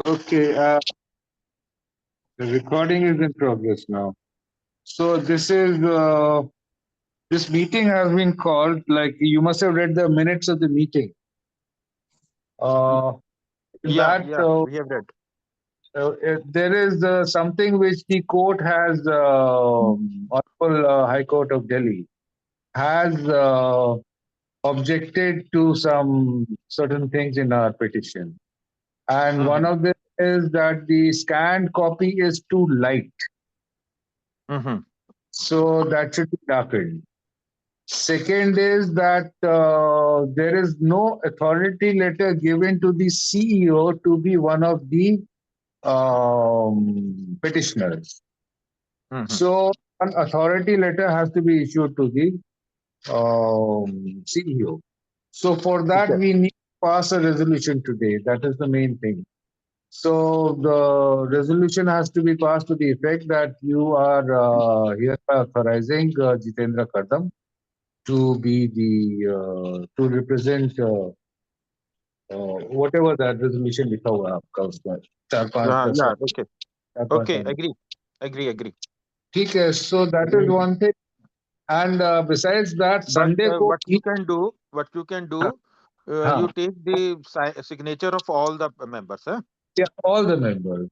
Okay, the recording is in progress now. So this meeting has been called, like you must have read the minutes of the meeting. Uh, in Yeah, that yeah, we have read. there is something which the court has, Honorable High Court of Delhi has objected to some certain things in our petition, and one Mm-hmm. of them is that the scanned copy is too light, Mm-hmm. so that should be darkened. Second is that there is no authority letter given to the CEO to be one of the petitioners. Mm-hmm. So an authority letter has to be issued to the CEO. So for that, Okay. we need to pass a resolution today. That is the main thing. So the resolution has to be passed to the effect that you are here authorizing Jitendra Kadam to be the to represent whatever that resolution लिखा हुआ है आपका उसमें चार पांच दस Yeah, okay. चार पांच Okay, लाइन agree. ठीक है so that is one thing and besides that But Sunday को what you can हाँ do, you हाँ, take the signature of all the members, huh? yeah, all the members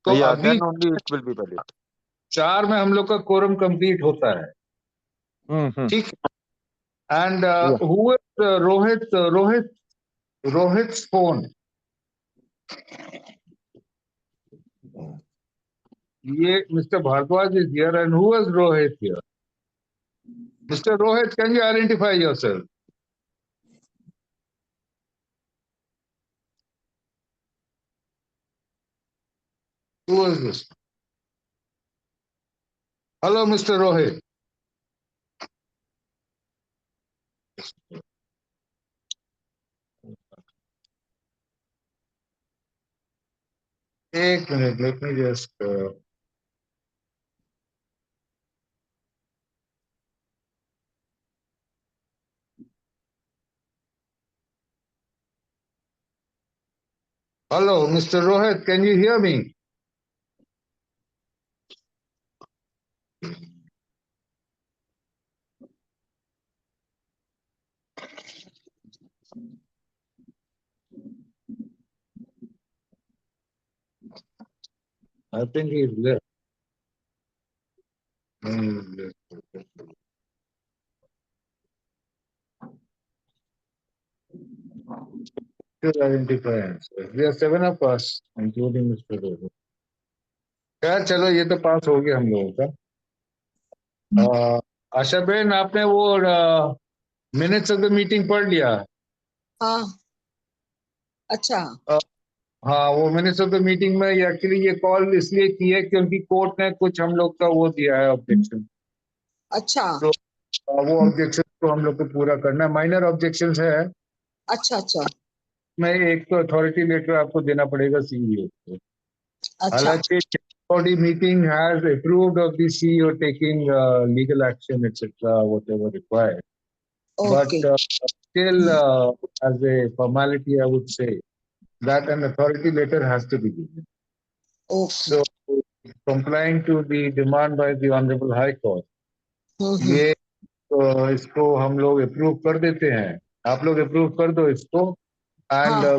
तो Yeah, अभी then only it will be valid. चार में हम लोग का कोरम कंप्लीट होता है Mm-hmm. ठीक and Yeah. who is Rohit's phone ये Mr. Bhardwaj is here and who is Rohit here? Mr. Rohit, can you identify yourself? Who is this? Hello, Mr. Rohit. एक minute, let me just. Hello, Mr. Rohit, can you hear me? I think he's left. He's left. Still identify answers. There are seven of us, including Mr. Rohit. यार चलो ये तो पास हो गया हम लोगों का आशा बेन आपने वो मिनट्स ऑफ द मीटिंग पढ़ लिया हाँ अच्छा हाँ वो मिनट्स ऑफ द मीटिंग में एक्चुअली ये कॉल इसलिए की है क्योंकि कोर्ट ने कुछ हम लोग का वो दिया है ऑब्जेक्शन अच्छा तो वो ऑब्जेक्शन को हम लोग को पूरा करना है माइनर ऑब्जेक्शन है अच्छा अच्छा मैं एक तो अथॉरिटी लेटर आपको देना पड़ेगा सीईओ को अच्छा हालांकि body meeting has approved of the CEO taking legal action etc whatever required but okay still as a formality I would say that an authority letter has to be given okay so complying to the demand by the honorable high court ये तो इसको हम लोग approve कर देते हैं आप लोग अप्रूव कर दो इसको एंड हाँ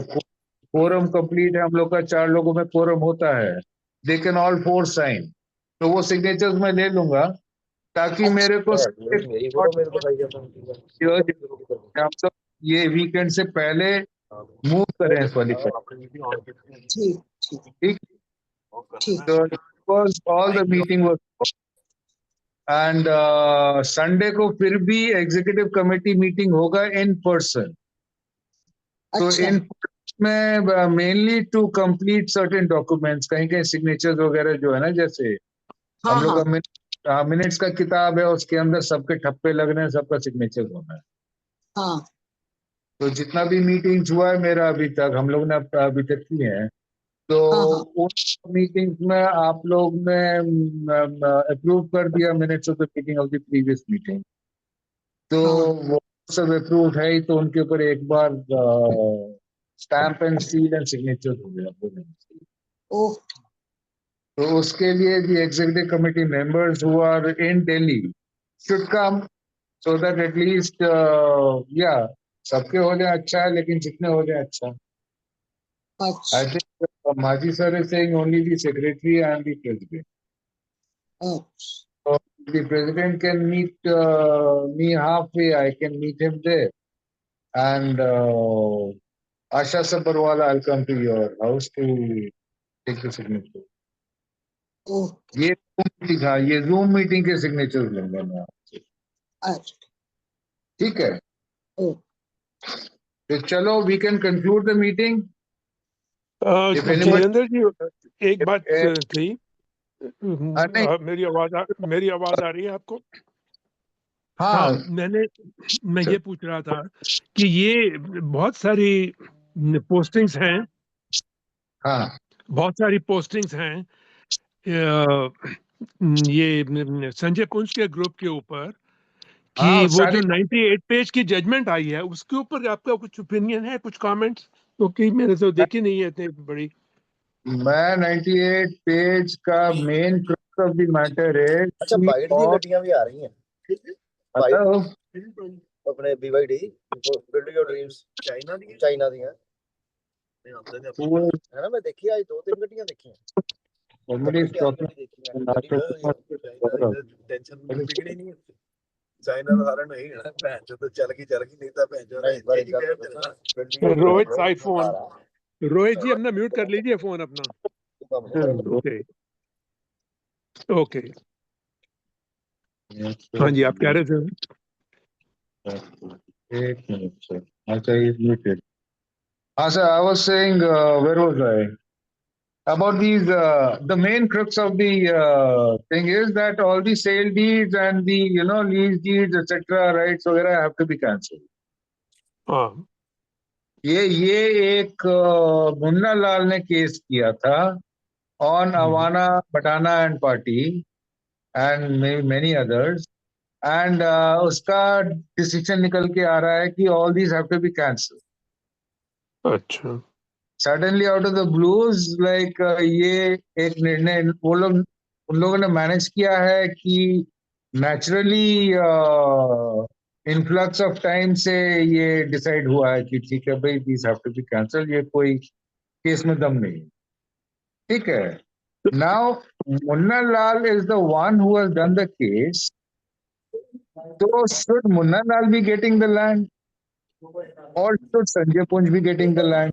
कोरम कंप्लीट है हम लोग का चार लोगों में कोरम होता है they can all four sine तो वो सिग्नेचर्स मैं ले लूंगा ताकि अच्छा मेरे को मेरी फोटो मेरे को भाई हम लोग ये वीकेंड से पहले मूव करें इस वाली ठीक ठीक ठीक ठीक तो because all the meeting was and Sunday को फिर भी एग्जीक्यूटिव कमेटी मीटिंग होगा इन पर्सन तो अच्छा इन में mainly to complete certain documents कहीं कहीं सिग्नेचर्स वगैरह जो है ना जैसे हाँ हम लोग हाँ का मिनट्स का किताब है उसके अंदर सबके ठप्पे लग रहे हैं सबका सिग्नेचर होना है हाँ तो जितना भी मीटिंग्स हुआ है मेरा अभी तक हम लोग ने अभी तक किए हैं तो हाँ हाँ उन मीटिंग्स में आप लोग ने अप्रूव कर दिया minutes of the meeting of the previous meeting तो हाँ वो सब अप्रूव है ही तो उनके ऊपर एक बार stamp and seal and signature हो गया बोलेंगे Okay. तो उसके लिए the executive committee members who are in Delhi should come so that at least yeah, सबके हो जाए अच्छा है, लेकिन जितने हो जाए अच्छा. I अच्छा. think Maji sir is saying only the secretary and the president. अच्छा. So the president can meet me halfway. I can meet him there, and Asha Sabarwala, I'll come to your house to take the signature. Okay. ये Zoom meeting के signatures लेंगे मैं आपसे. अच्छा. ठीक है. Okay. तो चलो, we can conclude the meeting. If anybody, Jitendra जी, एक बात थी. नहीं. मेरी आवाज आ रही है आपको? हाँ. मैं ये पूछ रहा था कि ये बहुत सारी पोस्टिंग्स हैं. हाँ. बहुत सारी पोस्टिंग्स हैं ये संजय पुंज के ग्रुप के ऊपर कि हाँ, वो सारी जो 98 पेज की जजमेंट आई है उसके ऊपर आपका कुछ ओपिनियन है, कुछ कमेंट्स? क्योंकि मैंने तो देखी नहीं है इतनी बड़ी. मैं 98 पेज का main crux of the matter है. अच्छा, बाइट दी गड्डियां भी आ रही हैं. हेलो. अपने BYD build your dreams China दी है ना. मैं देखी आज 2-3 गड्डियां देखी हैं. Somebody is talking. टेंशन बिगड़ी नहीं. चाइना का हारा नहीं है. भैन जो तो चल गई नहीं था. भैन जो रोहित साइड फोन. रोहित जी अपना म्यूट कर लीजिए फोन अपना. Okay okay. हाँ जी, आप कह रहे थे. एक मिनट सर. अच्छा, ये muted. हाँ sir, I was saying, where was I? About these, the main crux of the thing is that all the sale deeds and the lease deeds, etc., rights वगैरह have to be cancelled. हाँ. ये एक मुन्ना लाल ने case किया था on Avana, Patana and Party and many others, and उसका decision निकल के आ रहा है कि all these have to be cancelled. अच्छा. Suddenly out of the blues, like ये एक निर्णय उन लोगों ने मैनेज किया है कि naturally influx of time से ये decide हुआ है कि ठीक है भाई, these have to be cancelled. ये कोई केस में दम नहीं. ठीक है. Now Munna Lal is the one who has done the case. So should Munna Lal be getting the land, or should Sanjay Punj be getting the land?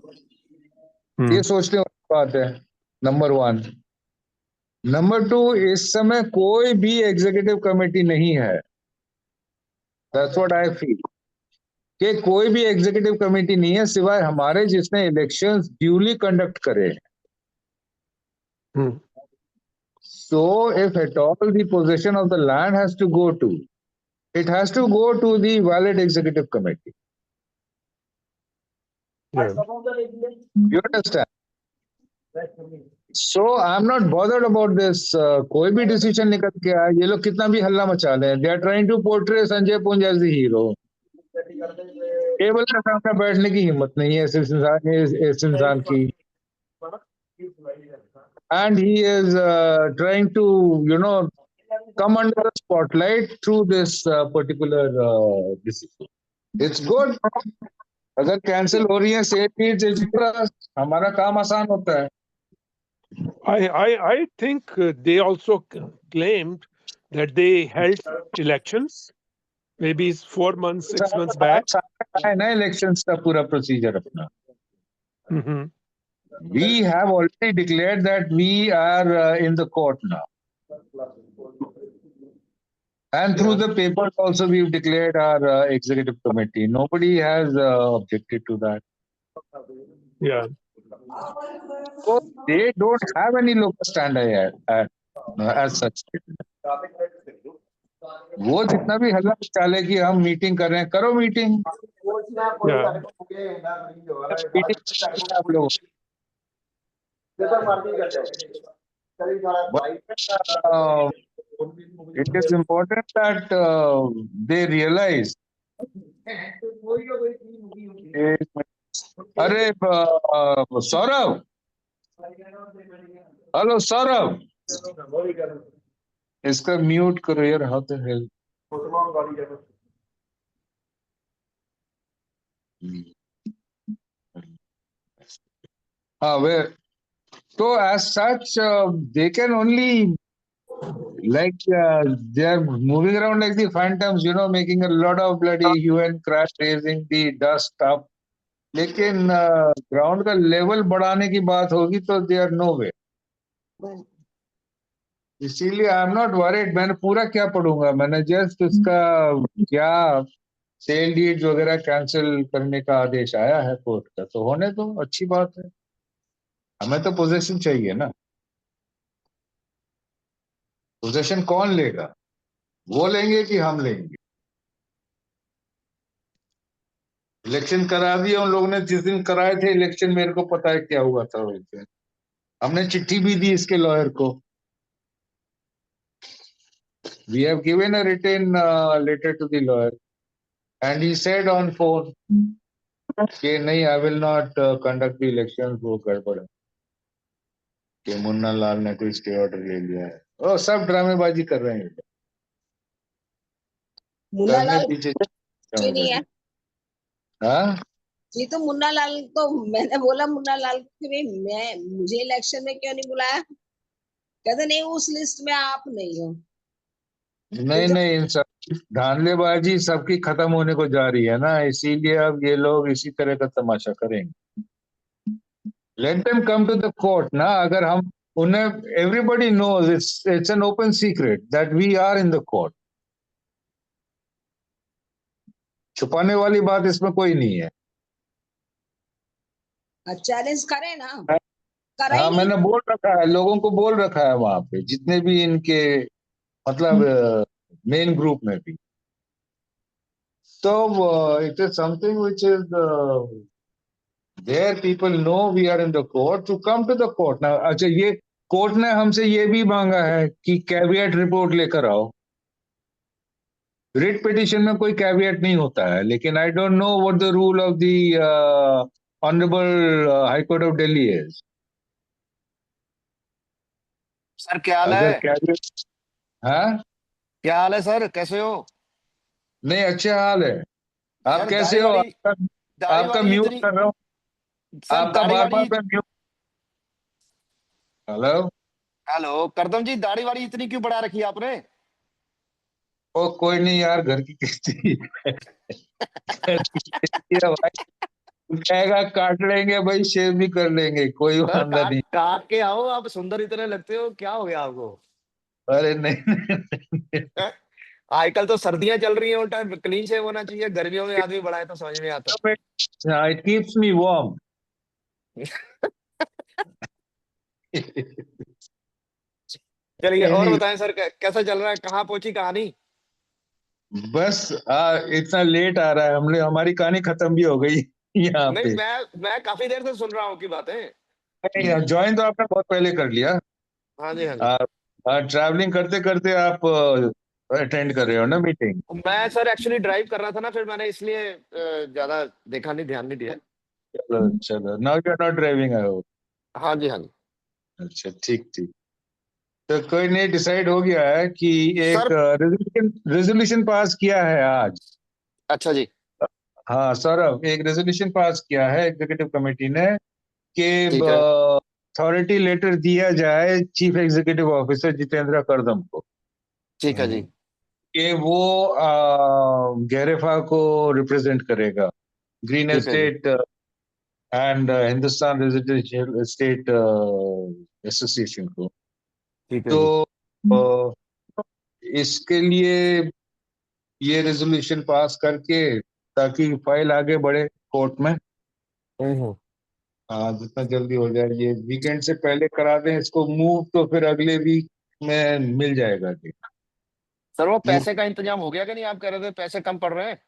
ये सोचने वाली बात है. नंबर 1. नंबर 2, इस समय कोई भी एग्जीक्यूटिव कमेटी नहीं है. That's what I feel. कि कोई भी एग्जीक्यूटिव कमेटी नहीं है सिवाय हमारे जिसने इलेक्शंस ड्यूली कंडक्ट करे. So if at all the possession of the land has to go to, it has to go to the valid executive committee. Yeah. You understand? So I'm not bothered about this. कोई भी decision निकल के आए, ये लोग कितना भी हल्ला मचा रहे हैं. They are trying to portray Sanjay Punj as the hero. Table के सामने बैठने की हिम्मत नहीं है इस इंसान की. And he is trying to come under the spotlight through this particular decision. It's good. अगर कैंसिल हो रही है सेल, हमारा काम आसान होता है. I think they also claimed that they held elections maybe 4 months, 6 months back. है ना इलेक्शंस का पूरा प्रोसीजर अपना. Mm-hmm. We have already declared that we are in the court now. And through the papers also we've declared our executive committee. Nobody has objected to that. Yeah. So they don't have any local stand as such. वो जितना भी हल्ला चाले कि हम meeting कर रहे हैं, करो मीटिंग. Yeah. आप लोग. It is important that they realize. अरे सौरभ, हेलो सौरभ, इसका म्यूट करो यार, हाउ द हेल। हाँ वे, so as such, they can only they are moving around like the phantoms, making a lot of bloody hue and cry, raising the dust up. लेकिन ground का level बढ़ाने की बात होगी तो they are no way. Well, इसीलिए I am not worried. मैंने पूरा क्या पढ़ूंगा, मैंने जस्ट उसका क्या सेल डीड्स वगैरह कैंसिल करने का आदेश आया है कोर्ट का, तो होने दो, अच्छी बात है। हमें तो पोजीशन चाहिए ना। पोजीशन कौन लेगा? वो लेंगे कि हम लेंगे? इलेक्शन करा दिए उन लोगों ने, जिस दिन कराए थे इलेक्शन, मेरे को पता है क्या हुआ था उस दिन। हमने चिट्ठी भी दी इसके लॉयर को। We have given a written letter to the lawyer and he said on phone कि नहीं, I will not conduct the election. वो गड़बड़ है कि मुन्ना लाल ने कोई स्टे ऑर्डर ले लिया है। ओ, सब ड्रामेबाजी कर रहे हैं। मुन्ना करने लाल पीछे जी नहीं है हाँ, जी, तो मुन्ना लाल तो मैंने बोला मुन्ना लाल कि भाई मुझे इलेक्शन में क्यों नहीं बुलाया? कहते नहीं, उस लिस्ट में आप नहीं हो। नहीं नहीं, इन सब धांधलेबाजी सबकी खत्म होने को जा रही है ना, इसीलिए अब ये लोग इसी तरह का तमाशा करेंगे। Let them come to the court ना। अगर हम उन्हें, everybody knows, it's an open secret that we are in the court. छुपाने वाली बात इसमें कोई नहीं है। चैलेंज करे ना, करा ही हाँ, नहीं। मैंने बोल रखा है, लोगों को बोल रखा है वहां पे, जितने भी इनके मतलब मेन ग्रुप में भी। तो it is something which is there, people know we are in the court, to come to the court ना। अच्छा, ये कोर्ट ने हमसे ये भी मांगा है कि कैविएट रिपोर्ट लेकर आओ। रिट पिटिशन में कोई कैविएट नहीं होता है, लेकिन I don't know what the rule of the honourable high court of Delhi is. Sir क्या हाल अगर है? कैविएट, हाँ, क्या हाल है सर, कैसे हो? नहीं, अच्छे हाल है। आप सर कैसे हो? दाढ़ी आपका वाड़ी म्यूट इतनी, कर रहा हूँ, सर आपका दाढ़ी बार बार वाड़ी। मैं म्यूट। हेलो। हेलो करदम जी, दाढ़ी वाड़ी इतनी क्यों बढ़ा रखी है आपने? ओ कोई नहीं यार, घर की किस्ती है। घर की किस्ती है भाई। तू कहेगा काट लेंगे भाई, शेव भी कर लेंगे, कोई सर वादा काट नहीं। काट के आओ, आप सुंदर इतने लगते हो, क्या हो गया आपको? अरे नहीं, नहीं, हैं? आजकल तो सर्दियां चल रही हैं, उल्टा क्लीन शेव होना चाहिए। गर्मियों में आदमी बढ़ाए तो समझ में आता नहीं। It keeps me warm. चलिए और बताएं सर, कैसा चल रहा है, कहाँ पहुंची कहानी? बस इतना लेट आ रहा है, हमने हमारी कहानी खत्म भी हो गई यहाँ नहीं, पे। मैं काफी देर से सुन रहा हूँ की बातें। ज्वाइन तो आपने बहुत पहले कर लिया। हाँ जी, हाँ जी। ट्रैवलिंग करते करते आप अटेंड कर रहे हो ना मीटिंग। मैं सर एक्चुअली ड्राइव कर रहा था ना, फिर मैंने इसलिए ज्यादा देखा नहीं, ध्यान नहीं दिया। चलो चलो, now you are not driving, I hope. हाँ जी, हाँ जी। अच्छा, ठीक ठीक। तो कोई नहीं, डिसाइड हो गया है कि एक सर रेजोल्यूशन रेजोल्यूशन पास किया है आज। अच्छा जी। हाँ सौरभ, एक रेजोल्यूशन पास किया है एग्जीक्यूटिव कमेटी ने कि ठीक है, अथॉरिटी लेटर दिया जाए चीफ एग्जीक्यूटिव ऑफिसर जितेंद्र करदम को ठीक है जी। कि वो गैरेफा को रिप्रेजेंट करेगा, ग्रीन ठीक है जी। Estate and Hindustan residential estate association को। ठीक है तो जी। इसके लिए ये रेजोल्यूशन पास करके, ताकि फाइल आगे बढ़े कोर्ट में। हम्म। हाँ, जितना जल्दी हो जाए, ये वीकेंड से पहले करा दें इसको मूव, तो फिर अगले वीक में मिल जाएगा कि सर वो मूव। पैसे का इंतजाम हो गया कि नहीं? आप कह रहे थे पैसे कम पड़ रहे हैं।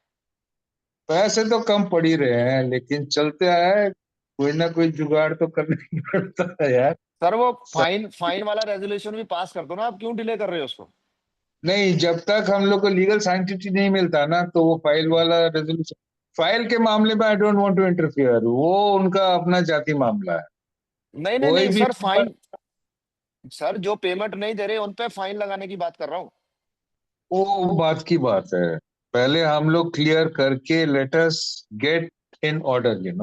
पैसे तो कम पड़ ही रहे हैं, लेकिन चलते आए, कोई ना कोई जुगाड़ तो करना ही पड़ता है यार। सर वो फाइन फाइन वाला रेजोल्यूशन भी पास कर दो ना, आप क्यों डिले कर रहे हो उसको? नहीं, जब तक हम लोग को लीगल सैंक्टिटी नहीं मिलता ना, तो वो फाइल वाला रेजोल्यूशन, फाइल के मामले में I don't want to interfere, वो उनका अपना जाति मामला है। नहीं नहीं कोई नहीं भी सर, फाइन सर, जो पेमेंट नहीं दे रहे उन पे फाइन लगाने की बात कर रहा हूँ। वो बात की बात है, पहले हम लोग क्लियर करके let us get in order, ठीक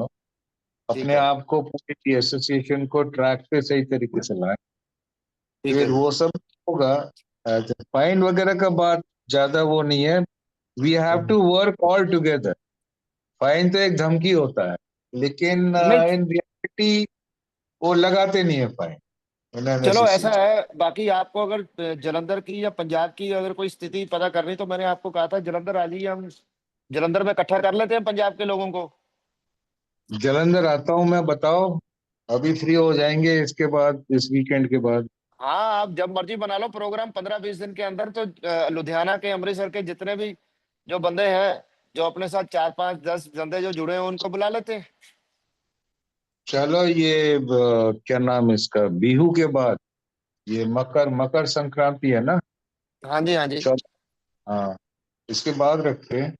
अपने है, आप को पूरी एसोसिएशन को ट्रैक पे सही तरीके से लाएं, ठीक है फिर वो सब होगा। फाइन वगैरह का बात ज्यादा वो नहीं है, we have to work all together. Fine तो एक धमकी होता है, लेकिन नहीं, इन रियलिटी वो लगाते नहीं है फाइन चलो ऐसा unnecessary। है, बाकी आपको अगर जलंधर की या पंजाब की अगर कोई स्थिति पता करनी, तो मैंने आपको कहा था जलंधर आ जाइए, हम जलंधर में इकट्ठा कर लेते हैं पंजाब के लोगों को। जलंधर आता हूँ मैं, बताओ, अभी फ्री हो जाएंगे इसके बाद, इस वीकेंड के बाद। हाँ, आप जब मर्जी बना लो प्रोग्राम, 15-20 दिन के अंदर। तो लुधियाना के, अमृतसर के जितने भी जो बंदे हैं, जो अपने साथ 4-5-10 बंदे जो जुड़े हैं, उनको बुला लेते हैं। चलो ये क्या नाम है इसका, बिहू के बाद, ये मकर मकर संक्रांति है ना। हाँ जी, हाँ जी। चलो, हाँ, इसके बाद रखते हैं।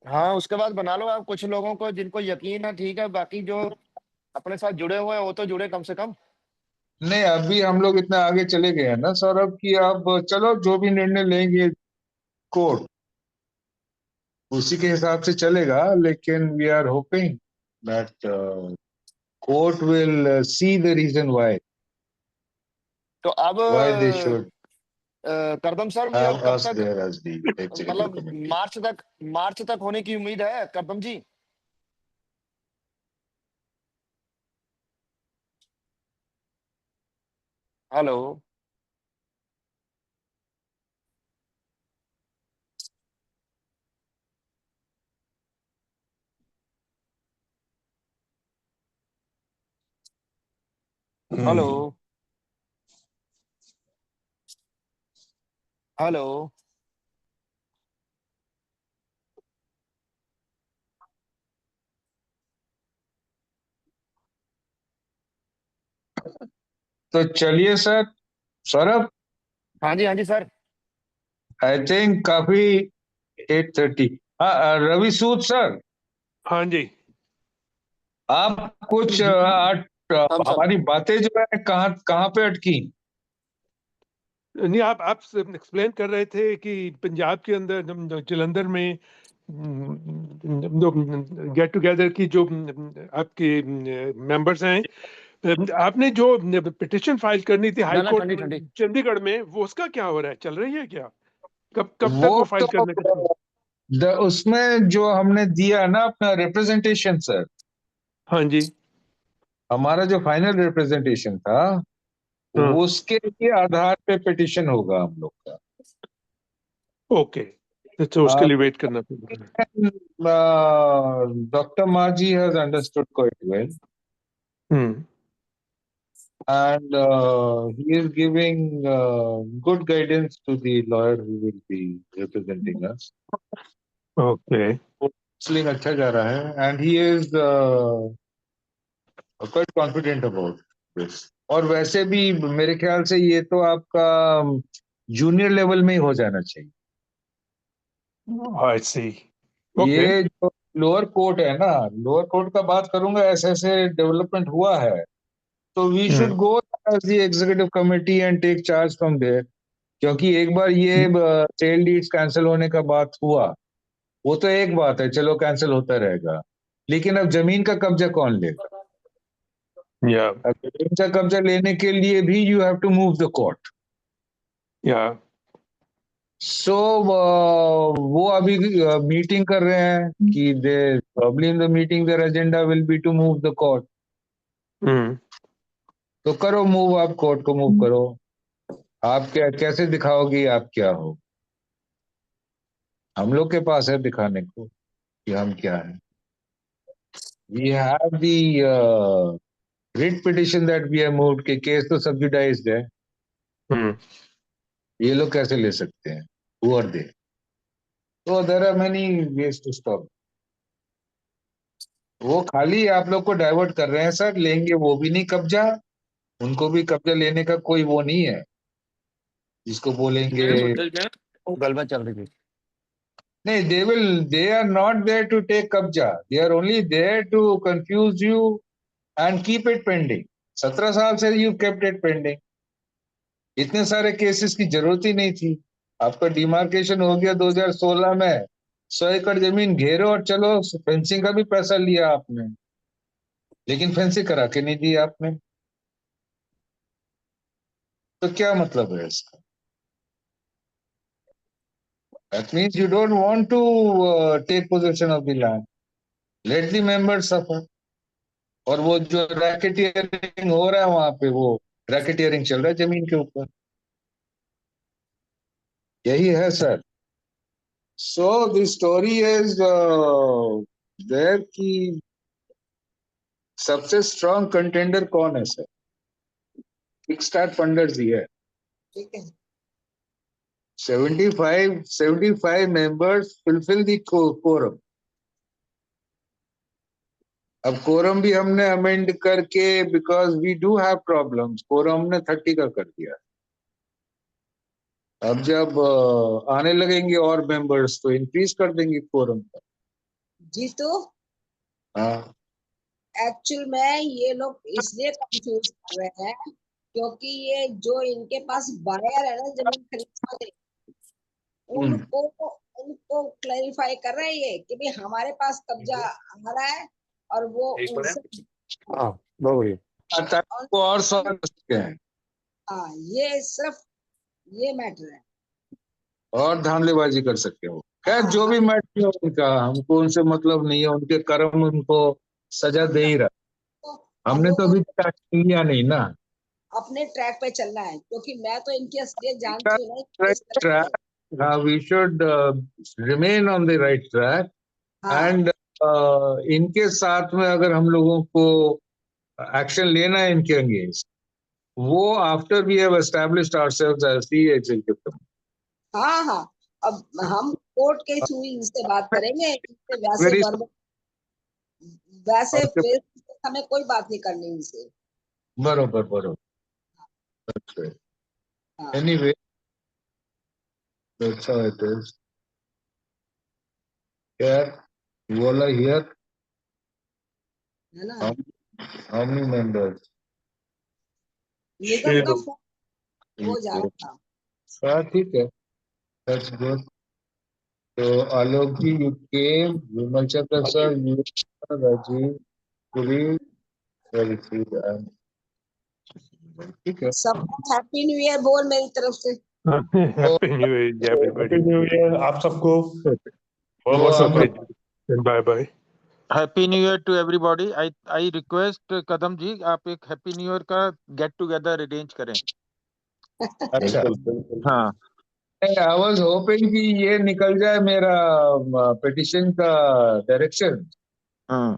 हाँ, उसके बाद बना लो आप कुछ लोगों को जिनको यकीन है, ठीक है। बाकी जो अपने साथ जुड़े हुए हैं वो तो जुड़े कम से कम। नहीं, अभी हम लोग इतना आगे चले गए हैं ना सौरभ, कि अब चलो जो भी निर्णय लेंगे कोर्ट उसी के हिसाब से चलेगा, लेकिन we are hoping that court will see the reason तो अब why they should Kardam sir, ये हैव अब कब अस तक, देयर एज द एग्जीक्यूटिव मतलब कमिटी। मार्च तक होने की उम्मीद है Kardam ji? Hello. Hello. Hello. तो चलिए सर, सौरभ, हाँ जी, हाँ जी सर। आई थिंक काफी 8:30। हाँ, रवि सूद सर, हाँ जी। आप कुछ हम सब हमारी बातें जो है कहाँ कहाँ पे अटकी। नहीं, आप एक्सप्लेन कर रहे थे कि पंजाब के अंदर जलंधर में गेट टुगेदर की जो आपके मेंबर्स हैं, आपने जो पिटिशन फाइल करनी थी हाई ना ना, कोर्ट ठंडी में ठंडी। चंडीगढ़ में, वो उसका क्या हो रहा है? चल रही है क्या? कब कब तक वो वो फाइल तो करने का? उसमें जो हमने दिया ना अपना रिप्रेजेंटेशन सर, हाँ जी। हमारा जो फाइनल रिप्रेजेंटेशन था, हाँ, वो उसके लिए आधार पे पिटिशन होगा हम लोग का। ओके, तो उसके लिए वेट करना पड़ेगा। Dr. Maji has understood quite well, hmm. and he is giving good guidance to the lawyer who will be representing us. Okay. Counseling अच्छा जा रहा है, and he is quite confident about this. और वैसे भी मेरे ख्याल से ये तो आपका जूनियर लेवल में ही हो जाना चाहिए। आई सी। ओके। ये जो लोअर कोर्ट है ना, लोअर कोर्ट का बात करूंगा, ऐसे ऐसे डेवलपमेंट हुआ है, तो we should go as the executive committee and take charge from there. क्योंकि एक बार ये सेल डीड्स कैंसिल होने का बात हुआ, वो तो एक बात है, चलो कैंसिल होता रहेगा, लेकिन अब जमीन का कब्जा कौन लेगा? या अब जमीन का कब्जा लेने के लिए भी you have to move the court. या सो वो अभी मीटिंग कर रहे हैं कि they probably in the meeting their agenda will be to move the court. Hmm. तो करो मूव, आप कोर्ट को मूव करो। आप क्या कैसे दिखाओगी आप क्या हो? हम लोग के पास है दिखाने को कि हम क्या है। We have the writ petition that we have moved, के केस तो सब्जुडाइज्ड है, हम्म। ये लोग कैसे ले सकते हैं? Who are they? तो there are many ways to stop. वो खाली आप लोग को डाइवर्ट कर रहे हैं सर, लेंगे वो भी नहीं कब्जा, उनको भी कब्जा लेने का कोई वो नहीं है जिसको बोलेंगे। गलबात चल रही थी। नहीं, they are not there to take कब्जा, they are only there to confuse you and keep it pending. 17 साल से यू केप्ट इट पेंडिंग। इतने सारे केसेस की जरूरत ही नहीं थी। आपका डिमार्केशन हो गया 2016 में, 100 एकड़ जमीन घेरो और चलो। फेंसिंग का भी पैसा लिया आपने, लेकिन फेंसिंग करा के नहीं दी आपने। तो क्या मतलब है इसका? That means you don't want to take possession of the land. Let the members suffer. और वो जो रैकेटियरिंग हो रहा है वहां पे, वो रैकेटियरिंग चल रहा है जमीन के ऊपर। यही है sir. So the story is there कि सबसे स्ट्रॉन्ग कंटेंडर कौन है सर? किक स्टार्ट फंडर्स ही है। ठीक है। 75 members fulfill the quorum. अब कोरम भी हमने अमेंड करके, because we do have problems, quorum हमने 30 का कर दिया। अब जब आने लगेंगे और मेंबर्स तो इंक्रीज कर देंगे कोरम का। जीतू, हाँ, एक्चुअल में ये लोग इसलिए कंफ्यूज कर रहे हैं क्योंकि ये जो इनके पास बायर है ना जमीन खरीदने वाले, उनको उनको क्लैरिफाई कर रहे हैं ये कि भाई हमारे पास कब्जा आ रहा है और वो उनसे को और सॉल्व कर सकते हैं हाँ, ये सिर्फ ये मैटर है। और धांधलेबाजी कर सकते हो। खैर जो भी मैटर है उनका, हमको उनसे मतलब नहीं है। उनके कर्म उनको सजा दे ही रहा। तो हमने हम तो लोग अभी तक action लिया नहीं ना। अपने ट्रैक पे चलना है क्योंकि मैं तो इनकी असलियत जानती हूँ ना Right इस तरह track. We should remain on the right track. हाँ And इनके साथ में अगर हम लोगों को एक्शन लेना है इनके अगेंस्ट, वो after we have established ourselves as the executive. हाँ हाँ। अब हम कोर्ट के थ्रू इनसे बात करेंगे, इनसे वैसे Very- वर्बल वैसे Okay. फेस टू फेस हमें कोई बात नहीं करनी इनसे। बरोबर बरोबर। हाँ Anyway, that's how it is. Here, Vola here. है ना। How many members? निगम का फोन हो जा रहा था। हाँ ठीक है, that's good. तो Alok ji you came, Vimal Chandra sir, you, Rajiv, Puri, ठीक है। सबको हैप्पी न्यू ईयर बोल मेरी तरफ से। Happy New Year, everybody. Happy new year आप सबको। वो बहुत बहुत हम- शुक्रिया। Bye bye. Happy new year to everybody. I request Kadam ji, आप एक हैप्पी न्यू ईयर का गेट टुगेदर अरेंज करें। अच्छा, बिल्कुल बिल्कुल। हाँ आई वाज होपिंग कि ये निकल जाए मेरा पिटिशन का डायरेक्शन हाँ।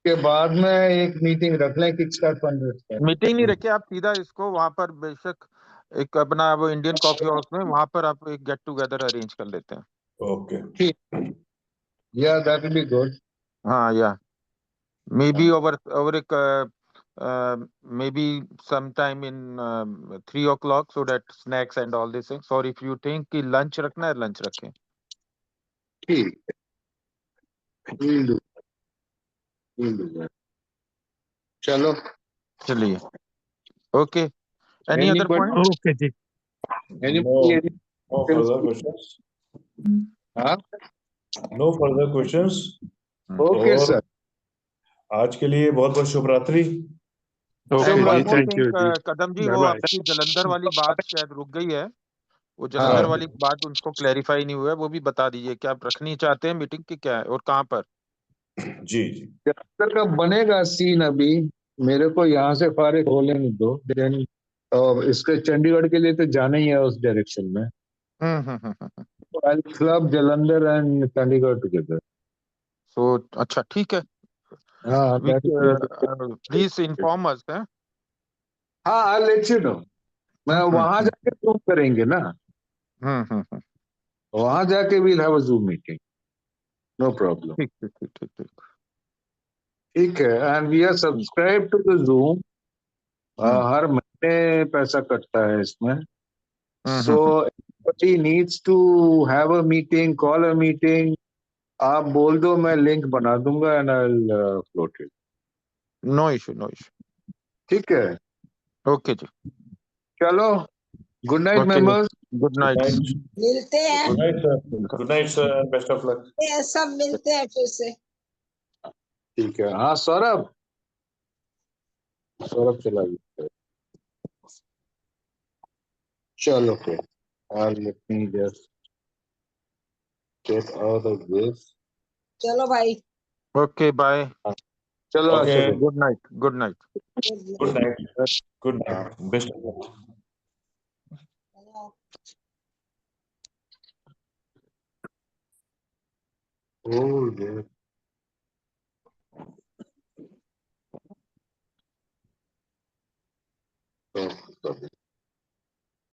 के बाद में एक मीटिंग रख लें किकस्टार्ट फंड पर। मीटिंग नहीं रखे आप, सीधा इसको वहां पर बेशक एक अपना वो इंडियन कॉफी हाउस में वहां पर आप एक गेट टुगेदर अरेंज कर लेते हैं। ओके या दैट विल बी गुड। हाँ या मे बी ओवर एक may be sometime in 3 o'clock so that snacks and all this things, or if you think कि लंच रखना है लंच रखें। ठीक है, we'll do that. चलो, चलिए okay. Any other Anybody- point? Okay, जी. anybody- no further questions. हाँ, नो फर्दर क्वेश्चंस। ओके और सर। आज के लिए बहुत बहुत शुभ रात्रि। Okay, And one ji. more Thank thing, you, ji. Kadam ji, Bye वो bye. आपकी जलंधर वाली बात शायद रुक गई है। वो जलंधर वाली बात उनको क्लैरिफाई नहीं हुआ है, वो भी बता दीजिए क्या आप रखनी चाहते हैं मीटिंग की, क्या है और कहाँ पर? जी जी जलंधर का बनेगा सीन अभी। मेरे को यहाँ से फारिग हो लेने दो, देन इसके चंडीगढ़ के लिए तो जाना ही है उस डायरेक्शन में। Club Jalandhar and Chandigarh together. So अच्छा ठीक है, हाँ, प्लीज इन्फॉर्म अस। हाँ, आई लेट यू नो। मैं वहां जाके जूम करेंगे ना, वहां जाके we'll have a Zoom meeting, no problem. ठीक ठीक ठीक ठीक ठीक। ठीक है, and we are subscribe to the Zoom. हर महीने पैसा कटता है इसमें। सो everybody needs to have a meeting, call a meeting. आप बोल दो, मैं लिंक बना दूंगा and I will float it. No issue no issue. ठीक है, ओके जी, चलो, good night Okay. Members. Good night. मिलते हैं, Good night, sir. Good night, sir. Best of luck. सब मिलते हैं फिर से। ठीक है, हाँ सौरभ, सौरभ चला गया। चलो फिर, let me just get out of this. चलो भाई, ओके बाय। चलो Okay. चलो, good night, good night. Good Good night. Good night. Best of luck. Night. oh yeah.